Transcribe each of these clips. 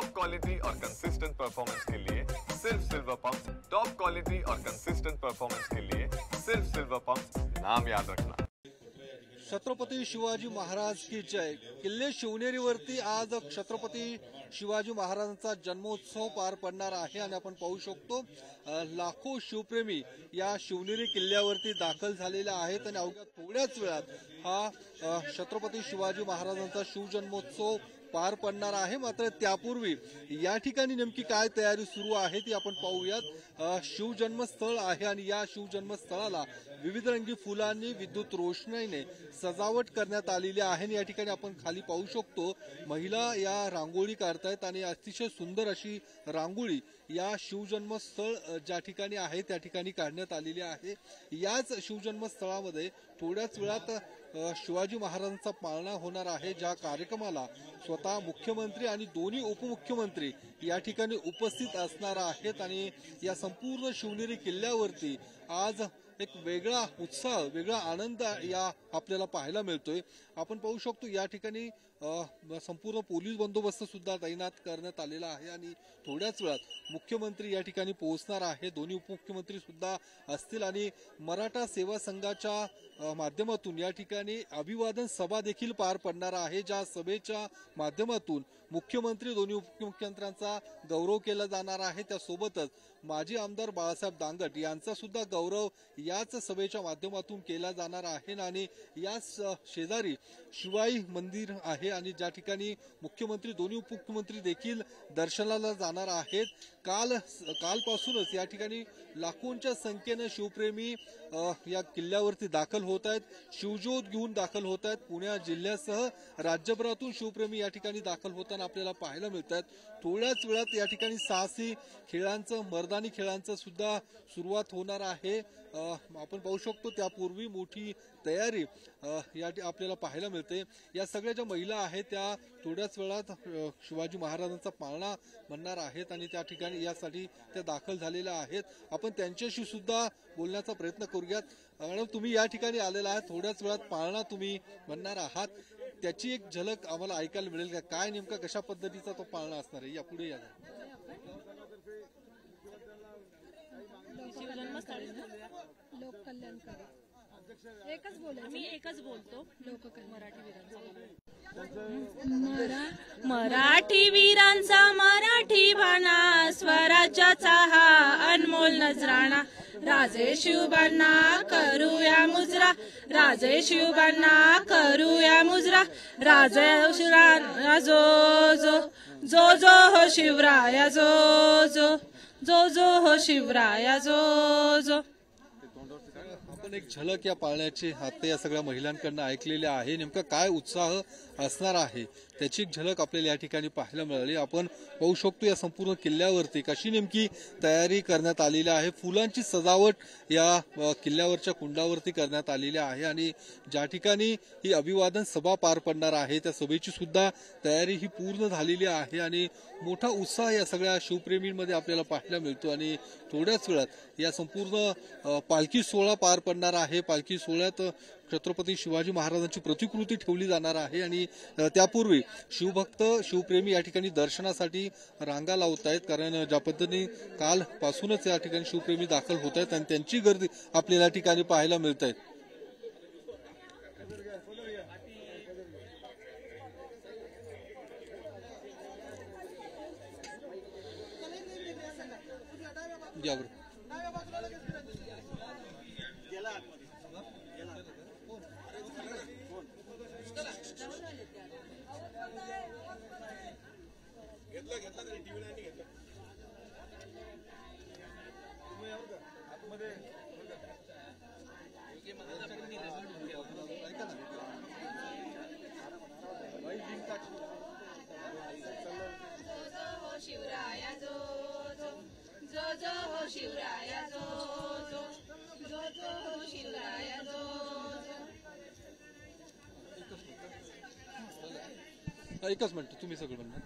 Top quality और consistent performance के लिए सिर्फ सिल्वर पंप। टॉप क्वालिटी और कंसिस्टेंट परफॉर्मेंस के लिए सिर्फ सिल्वर पंप, नाम याद रखना। छत्रपती शिवाजी महाराज की जय। किल्ले शिवनेरीवरती आज छत्रपती शिवाजी महाराजांचा जन्मोत्सव पार पडणार आहे आणि आपण पाहू शकतो लाखो शिवप्रेमी या शिवनेरी किल्ल्यावरती दाखल झालेले आहेत आणि अवघ्या थोड्याच वेळात हा छत्रपती शिवाजी महाराजांचा शिवजन्मोत्सव पार पडणार आहे। मात्र त्यापूर्वी या ठिकाणी नेमकी काय तयारी सुरू आहे ती आपण पाहूयात। शिवजन्मस्थळ आहे आणि या शिवजन्मस्थळाला विविध रंगी फुलांनी विद्युत रोषणाईने सजावट करण्यात आलेली आहे। या ठिकाणी आपण खाली पाहू शकतो महिला या रांगोळी काढतायत आणि अतिशय सुंदर अशी रांगोळी या शिवजन्मस्थळ ज्या ठिकाणी आहे त्या ठिकाणी काढण्यात आलेली आहे। याच शिवजन्मस्थळामध्ये थोड्याच वेळात शिवाजी महाराजांचा पाळणा होणार आहे, ज्या कार्यक्रमाला स्वतः मुख्यमंत्री आणि दोन्ही उपमुख्यमंत्री या ठिकाणी उपस्थित असणार आहेत आणि या संपूर्ण शिवनेरी किल्ल्यावरती आज एक वेगळा उत्साह, वेगळा आनंद या आपल्याला पाहायला मिळतोय। आपण पाहू शकतो या ठिकाणी संपूर्ण पोलीस बंदोबस्त सुद्धा तैनात करण्यात आलेला आहे आणि थोड्याच वेळात मुख्यमंत्री या ठिकाणी पोहोचणार आहे, दोन्ही उपमुख्यमंत्री सुद्धा असतील आणि मराठा सेवा संघाच्या माध्यमातून या ठिकाणी अभिवादन सभा देखील पार पडणार आहे, ज्या सभेच्या माध्यमातून मुख्यमंत्री दोन्ही उपमुख्यमंत्र्यांचा गौरव केला जाणार आहे। त्यासोबतच माजी आमदार बाळासाहेब दांगट यांचा सुद्धा गौरव याच सभेच्या माध्यमातून केला जाणार आहे आणि याच शेजारी शिवाई मंदिर आहे आणि ज्या ठिकाणी मुख्यमंत्री दोन्ही उपमुख्यमंत्री देखील दर्शनाला जाणार आहेत। कालपासूनच या ठिकाणी लाखोंच्या संख्येने शिवप्रेमी या किल्ल्यावरती दाखल होत आहेत, शिवज्योत घेऊन दाखल होत आहेत। पुणे जिल्ह्यासह राज्यभरातून शिवप्रेमी या ठिकाणी दाखल होताना आपल्याला पाहायला मिळत आहेत। थोड्याच वेळात या ठिकाणी साहसी खेळांचं, मर्दानी खेळांचं सुद्धा सुरुवात होणार आहे। आपण पाहू शकतो त्यापूर्वी मोठी तयारी या आपल्याला पाहायला मिळते। या सगळ्या ज्या महिला आहेत त्या थोड्याच वेळात शिवाजी महाराजांचा पाळणा म्हणणार आहेत आणि त्या ठिकाणी यासाठी त्या दाखल झालेल्या आहेत। आपण त्यांच्याशी सुद्धा बोलण्याचा प्रयत्न करूयात। मॅडम, तुम्ही या ठिकाणी आलेला आहात, थोड्याच वेळात पाळणा तुम्ही म्हणणार आहात, त्याची एक झलक आम्हाला ऐकायला मिळेल का? काय नेमका कशा पद्धतीचा तो पाळणा असणार आहे? या पुढे या। लोक कल्याणकारी एकच बोलतो, मी एकच बोलतो। लोक मराठी मराठी वीरांचा मराठी बाणा, स्वराज्याचा हा अनमोल नजराणा। राजे शिवबांना करूया मुजरा, राजे शिवबांना करूया मुजरा। राजे शिवराया जो जो जो जो हो शिवराया जो जो जो जो हो शिवराया जो जो। आपण एक झलक या पाळण्याची हाते या सगळ्या महिलांकडून ऐकलेली आहे। नेमका काय उत्साह असणार आहे त्याची एक झलक आपल्याला या ठिकाणी पाहायला मिळाली। आपण पाहू शकतो या संपूर्ण किल्ल्यावरती कशी नेमकी तयारी करण्यात आलेली आहे। फुलांची सजावट या किल्ल्यावरच्या कुंडावरती करण्यात आलेली आहे आणि ज्या ठिकाणी ही अभिवादन सभा पार पडणार आहे त्या सभेची सुद्धा तयारी ही पूर्ण झालेली आहे आणि मोठा उत्साह या सगळ्या शिवप्रेमींमध्ये आपल्याला पाहायला मिळतो आणि थोड्याच वेळात या संपूर्ण पालखी सोहळा पार पडणार आहे। पालखी सोहळ्यात छत्रपती शिवाजी महाराजांची प्रतिकृती ठेवली जाणार आहे आणि त्यापूर्वी शिवभक्त शिवप्रेमी या ठिकाणी दर्शनासाठी रांगा लावत आहेत, कारण ज्या पद्धतीने कालपासूनच या ठिकाणी शिवप्रेमी दाखल होत आहेत आणि त्यांची गर्दी आपल्याला या ठिकाणी पाहायला मिळत आहे। शिवराया जो जो जो जो हो शिवराया जो जो जो जो हो शिवराया जो जो। एकच मिनिट, तुम्ही सगळं म्हणा।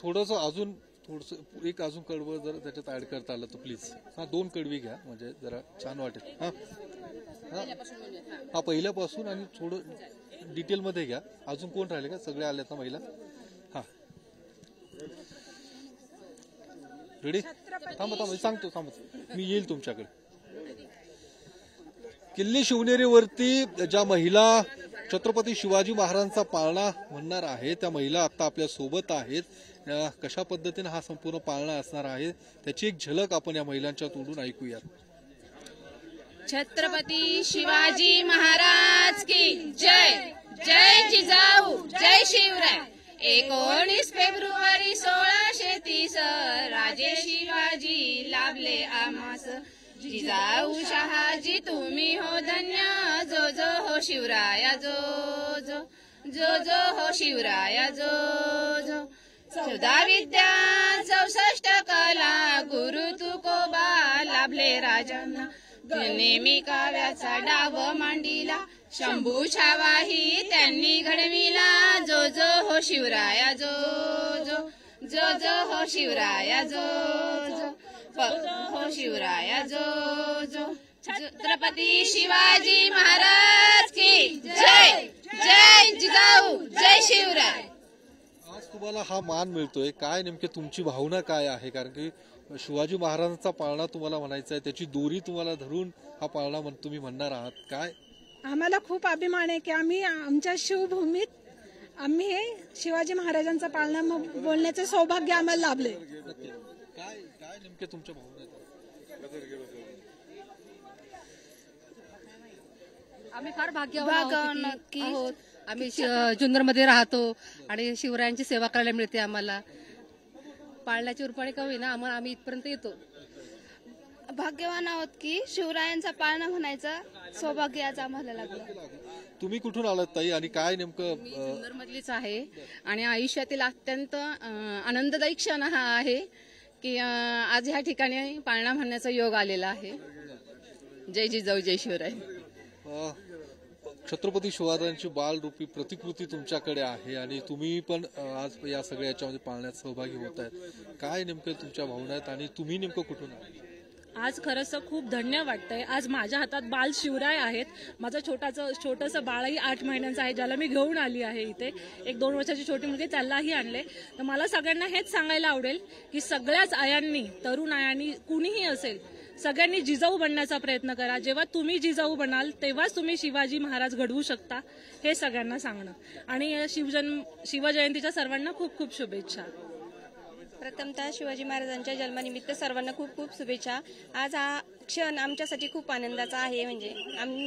थोडंसं अजून थोडंसं एक अजून कडवं जर त्याच्यात ऍड करता आलं तर प्लीज। हा, 2 कडवी घ्या म्हणजे जरा छान वाटेल। हा हा पहिल्यापासून आणि थोडं डिटेल मध्ये घ्या. अजून कोण राहिले का? सगळे आलेत ना महिला? हा रेडी? थांबा सांगतो मी येईल तुमच्याकडे. किल्ले शिवनेरीवरती ज्या महिला छत्रपती शिवाजी महाराजांचा पाळणा म्हणणार आहे त्या महिला आता आपल्या सोबत आहेत. कशा पद्धतीने हा संपूर्ण पाळणा असणार आहे त्याची एक झलक आपण या महिलांच्या तोंडून ऐकूया. छत्रपती शिवाजी महाराज की जय. जय जिजाऊ जय शिवराय. 19 फेब्रुवारी 1630 राजे शिवाजी लाभले आम्हास. जिजाऊ शहाजी तुम्ही हो धन्य. जो जो हो शिवराया जो जो. जो जो हो शिवराया जो जो. 14 विद्या 64 कला गुरु तुकोबा लाभले राजांना. नेहमी काव्याचा डाव मांडीला शंभू छावाही त्यांनी घडविला. जो जो हो शिवराया जो जो. जो जो हो शिवराया जो जो. हो शिवराया जो जो. छत्रपती शिवाजी महाराज की जय. जय जिजाऊ जय शिवराय. आज तुम्हाला हा मान मिळतोय, काय नेमके तुमची भावना काय आहे? कारण की शिवाजी महाराजांचा पाळणा तुम्हाला म्हणायचा आहे, त्याची दोरी तुम्हाला धरून हा पाळणा तुम्ही म्हणणार आहात. काय आम्हाला खूप अभिमान आहे की आम्ही आमच्या शिवभूमीत आम्ही हे शिवाजी महाराजांचा पाळणा बोलण्याचे सौभाग्य आम्हाला लाभले. काय काय नेमके तुमच्या भावना आहेत? आम्ही फार भाग्यवान आहोत. आम्ही जुन्नरमध्ये राहतो आणि शिवरायांची सेवा करायला मिळते आम्हाला. पाळण्याची उरपाणी कमी ना आम्ही इथपर्यंत येतो. भाग्यवान आहोत की शिवरायांचा पाळणा म्हणायचं सौभाग्य आज आम्हाला लागलं. तुम्ही कुठून आलात ताई आणि काय नेमकं? मी जुन्नरमधलीच आहे आणि आयुष्यातील अत्यंत आनंददायी क्षण हा आहे की आज ह्या ठिकाणी पाळणा म्हणण्याचा योग आलेला आहे. जय जिजाऊ जय शिवराय. छत्रपती शिवरायांची बालरूपी प्रतिकृती तुमच्याकडे आहे आणि तुम्ही पण आज या सगळ्या याच्यामध्ये पाळण्यात सहभागी होत आहेत. काय नेमकं तुमच्या भावना आहेत आणि तुम्ही नेमकं कुठून आहात? आज खरंच खूप धन्य वाटतंय. आज माझ्या हातात बाल शिवराय आहेत. माझं छोटंसं बाळही 8 महिन्यांचं आहे ज्याला मी घेऊन आली आहे इथे. एक 2 वर्षाची छोटी मुलगी त्यालाही आणले. तर मला सगळ्यांना हेच सांगायला आवडेल की सगळ्याच आयांनी तरुण आयांनी कुणीही असेल सगळ्यांनी जिजाऊ बनण्याचा प्रयत्न करा. जेव्हा तुम्ही जिजाऊ बनाल तेव्हाच तुम्ही शिवाजी महाराज घडवू शकता हे सगळ्यांना सांगणं. आणि शिवजयंतीच्या सर्वांना खूप खूप शुभेच्छा. प्रथमतः शिवाजी महाराजांच्या जन्मानिमित्त सर्वांना खूप खूप शुभेच्छा. आज हा क्षण आमच्यासाठी खूप आनंदाचा आहे. म्हणजे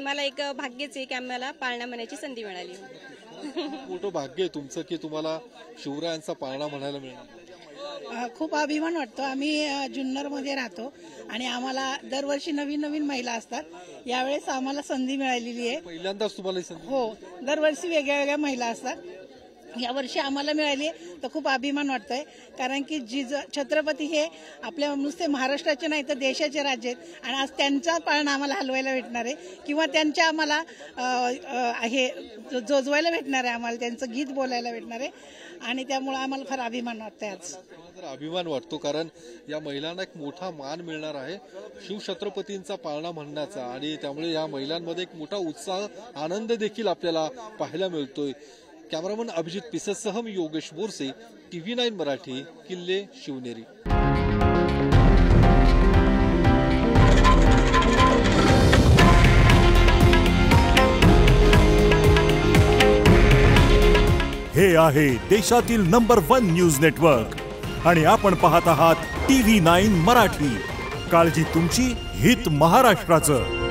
मला एक भाग्यच आहे की आम्हाला पाळणा म्हणायची संधी मिळाली. मोठं भाग्य आहे तुमचं की तुम्हाला शिवरायांचा पाळणा म्हणायला मिळाला. खूप अभिमान वाटतो. आम्ही जुन्नरमध्ये राहतो आणि आम्हाला दरवर्षी नवीन नवीन महिला असतात. यावेळेस आम्हाला संधी मिळालेली आहे. पहिल्यांदाच तुम्हाला संधी? हो, दरवर्षी वेगळ्या वेगळ्या महिला असतात. यावर्षी आम्हाला मिळाली तर खूप अभिमान वाटतोय. कारण की छत्रपती हे आपल्या नुसते महाराष्ट्राचे नाही तर देशाचे राज्य आहेत आणि आज त्यांचा पाळणा आम्हाला हलवायला भेटणार आहे किंवा त्यांच्या आम्हाला हे जोजवायला भेटणार आहे. आम्हाला त्यांचं गीत बोलायला भेटणार आहे आणि त्यामुळे आम्हाला फार अभिमान वाटतोय. आज अभिमान वाटतो कारण या महिलांना एक मोठा मान मिळणार आहे शिवछत्रपतींचा पाळणा म्हणण्याचा आणि त्यामुळे या महिलांमध्ये एक मोठा उत्साह आनंद देखील आपल्याला पाहायला मिळतोय. कॅमेरामन अभिजित पिसेससह मी योगेश बोरसे, TV9 मराठी, किल्ले शिवनेरी. हे आहे देशातील नंबर 1 न्यूज नेटवर्क आणि आपण पाहत आहात TV9 मराठी. काळजी तुमची, हित महाराष्ट्राचं.